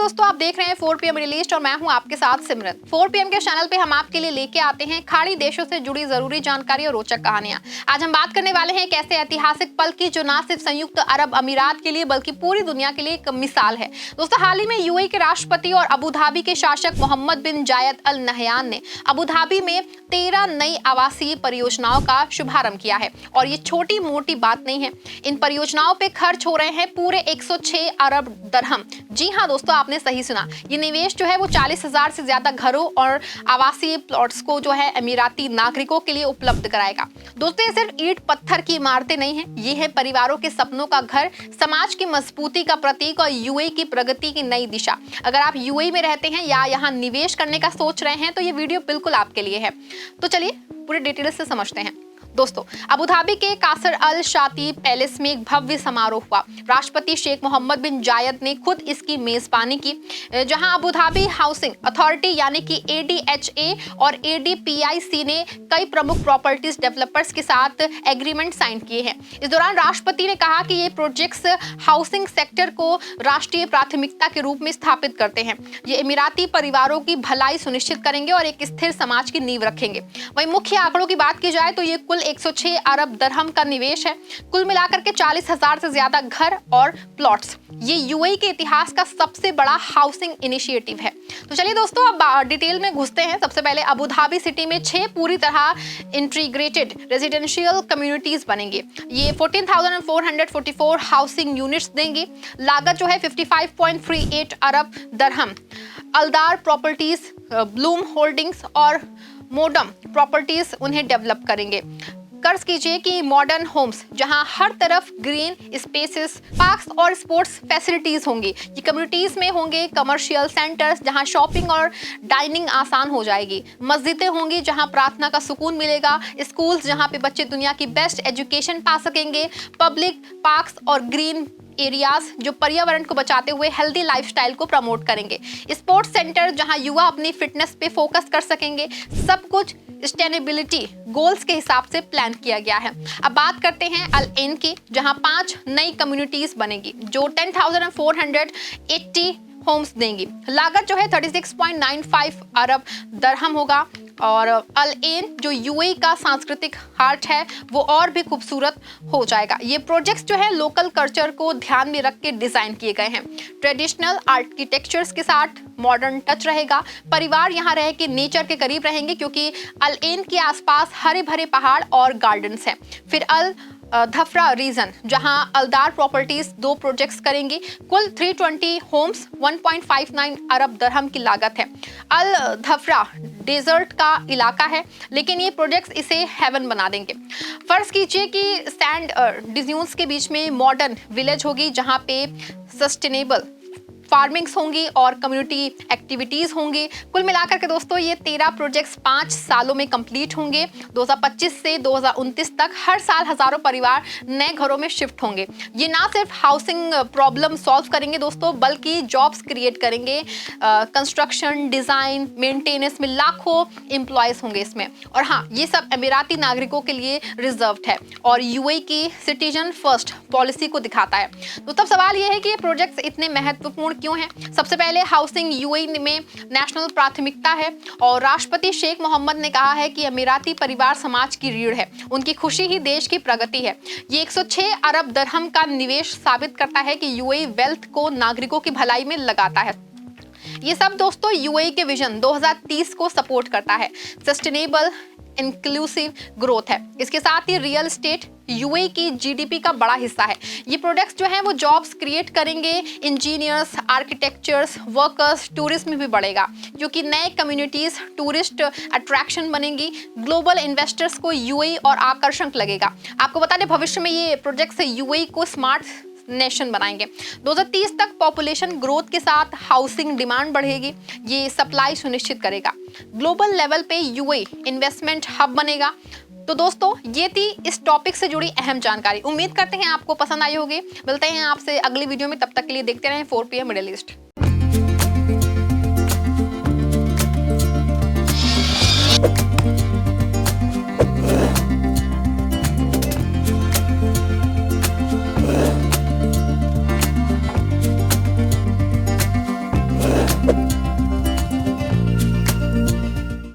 दोस्तों, आप देख रहे हैं 4 PM मिडिल ईस्ट और मैं हूं आपके साथ सिमरन। 4 PM के चैनल पे हम आपके लिए लेके आते हैं खाड़ी देशों से जुड़ी जरूरी जानकारी और रोचक कहानियां। आज हम बात करने वाले हैं एक ऐसे ऐतिहासिक पल की जो ना सिर्फ संयुक्त अरब अमीरात के लिए बल्कि पूरी दुनिया के लिए एक मिसाल है। दोस्तों, हाल ही में यूएई के राष्ट्रपति और अबू धाबी के शासक मोहम्मद बिन जायद अल नहयान ने अबू धाबी में 13 नई आवासीय परियोजनाओं का शुभारंभ किया है और ये छोटी मोटी बात नहीं है। इन परियोजनाओं पे खर्च हो रहे हैं पूरे 106 अरब दरहम। जी हाँ दोस्तों, आपने सही सुना। ये निवेश जो है वो 40,000 से ज्यादा घरों और आवासीय प्लॉट्स को जो है अमीराती नागरिकों के लिए उपलब्ध कराएगा। दोस्तों, ये सिर्फ ईंट पत्थर की इमारतें नहीं है, ये है परिवारों के सपनों का घर, समाज की मजबूती का प्रतीक और यूएई की प्रगति की नई दिशा। अगर आप यूएई में रहते हैं या यहाँ निवेश करने का सोच रहे हैं तो ये वीडियो बिल्कुल आपके लिए है। तो चलिए पूरे डिटेल से समझते हैं। दोस्तों, अबू धाबी के कासर अल शाती पैलेस में एक भव्य समारोह हुआ। राष्ट्रपति शेख मोहम्मद बिन जायद ने खुद इसकी मेजबानी की, जहां अबू धाबी हाउसिंग अथॉरिटी यानी कि ADHA और ADPIC ने कई प्रमुख प्रॉपर्टीज डेवलपर्स के साथ एग्रीमेंट साइन किए हैं। इस दौरान राष्ट्रपति ने कहा कि ये प्रोजेक्ट्स हाउसिंग सेक्टर को राष्ट्रीय प्राथमिकता के रूप में स्थापित करते हैं। ये अमीराती परिवारों की भलाई सुनिश्चित करेंगे और एक स्थिर समाज की नींव रखेंगे। वहीं मुख्य आंकड़ों की बात की जाए तो ये कुल 106 अरब दरहम का निवेश है। कुल मिलाकर के 40,000 से ज्यादा घर और प्लॉट्स। ये यूएई के इतिहास का सबसे बड़ा हाउसिंग इनिशिएटिव है। तो चलिए दोस्तों, अब डिटेल में घुसते हैं। सबसे पहले अबू धाबी सिटी में 6 पूरी तरह इंटीग्रेटेड रेजिडेंशियल कम्युनिटीज बनेंगे। ये 14,444 हाउसिंग यूनिट्स देंगे। लागत जो है 55.38 अरब दरहम। अलदार प्रॉपर्टीज, ब्लूम होल्डिंग्स और मोडम प्रॉपर्टीज उन्हें डेवलप करेंगे। कर्ज कीजिए कि मॉडर्न होम्स जहां हर तरफ ग्रीन स्पेसेस, पार्क्स और स्पोर्ट्स फैसिलिटीज होंगी। ये कम्युनिटीज में होंगे कमर्शियल सेंटर्स जहां शॉपिंग और डाइनिंग आसान हो जाएगी। मस्जिदें होंगी जहां प्रार्थना का सुकून मिलेगा। स्कूल्स जहां पे बच्चे दुनिया की बेस्ट एजुकेशन पा सकेंगे। पब्लिक पार्क्स और ग्रीन एरियाज जो पर्यावरण को बचाते हुए हेल्दी लाइफस्टाइल को प्रमोट करेंगे। स्पोर्ट्स सेंटर जहां युवा अपनी फिटनेस पे फोकस कर सकेंगे। सब कुछ सस्टेनेबिलिटी गोल्स के हिसाब से प्लान किया गया है। अब बात करते हैं अल एन की, जहां 5 नई कम्युनिटीज बनेगी जो 10,480 होम्स देंगी। लागत जो है 36.95 अरब दरहम होगा और अल एन जो यूएई का सांस्कृतिक हार्ट है वो और भी खूबसूरत हो जाएगा। ये प्रोजेक्ट्स जो है लोकल कल्चर को ध्यान में रख के डिजाइन किए गए हैं। ट्रेडिशनल आर्किटेक्चर्स के साथ मॉडर्न टच रहेगा। परिवार यहाँ रह के नेचर के करीब रहेंगे क्योंकि अल एन के आसपास हरे भरे पहाड़ और गार्डन्स हैं। फिर अल धफरा रीजन जहां अलदार प्रॉपर्टीज 2 प्रोजेक्ट्स करेंगी। कुल 320 होम्स, 1.59 अरब दरहम की लागत है। अल धफरा डेजर्ट का इलाका है लेकिन ये प्रोजेक्ट्स इसे हेवन बना देंगे। फर्ज कीजिए कि सैंड डिज्यून्स के बीच में मॉडर्न विलेज होगी जहां पे सस्टेनेबल फार्मिंग्स होंगी और कम्युनिटी एक्टिविटीज होंगी। कुल मिलाकर के दोस्तों ये 13 प्रोजेक्ट्स 5 सालों में कंप्लीट होंगे। 2025 से 2029 तक हर साल हजारों परिवार नए घरों में शिफ्ट होंगे। ये ना सिर्फ हाउसिंग प्रॉब्लम सॉल्व करेंगे दोस्तों, बल्कि जॉब्स क्रिएट करेंगे। कंस्ट्रक्शन, डिजाइन, मेंटेनेंस में लाखों एम्प्लॉयज होंगे इसमें। और हाँ, ये सब अमीराती नागरिकों के लिए रिजर्व्ड है और यूएई की सिटीजन फर्स्ट पॉलिसी को दिखाता है। तो तब सवाल ये है कि ये प्रोजेक्ट्स इतने महत्वपूर्ण क्यों है। सबसे पहले हाउसिंग यूएई में नेशनल प्राथमिकता है और राष्ट्रपति शेख मोहम्मद ने कहा है कि अमीराती परिवार समाज की रीढ़ है, उनकी खुशी ही देश की प्रगति है। ये 106 अरब दरहम का निवेश साबित करता है कि यूएई वेल्थ को नागरिकों की भलाई में लगाता है। ये सब दोस्तों यूएई के विजन 2030 को सपोर्ट करता है। सस्टेनेबल इंक्लूसिव ग्रोथ है। इसके साथ ही रियल एस्टेट यूएई की जीडीपी का बड़ा हिस्सा है। ये प्रोडक्ट्स जो हैं वो जॉब्स क्रिएट करेंगे। इंजीनियर्स, आर्किटेक्चर्स, वर्कर्स, टूरिज्म में भी बढ़ेगा क्योंकि नए कम्युनिटीज टूरिस्ट अट्रैक्शन बनेंगी। ग्लोबल इन्वेस्टर्स को यूएई और आकर्षक लगेगा। आपको बता दें भविष्य में ये प्रोजेक्ट्स यूएई को स्मार्ट नेशन बनाएंगे। 2030 तक पॉपुलेशन ग्रोथ के साथ हाउसिंग डिमांड बढ़ेगी। ये सप्लाई सुनिश्चित करेगा। ग्लोबल लेवल पे यूएई इन्वेस्टमेंट हब बनेगा। तो दोस्तों, ये थी इस टॉपिक से जुड़ी अहम जानकारी। उम्मीद करते हैं आपको पसंद आई होगी। मिलते हैं आपसे अगली वीडियो में, तब तक के लिए देखते रहें 4 PM मिडिल ईस्ट।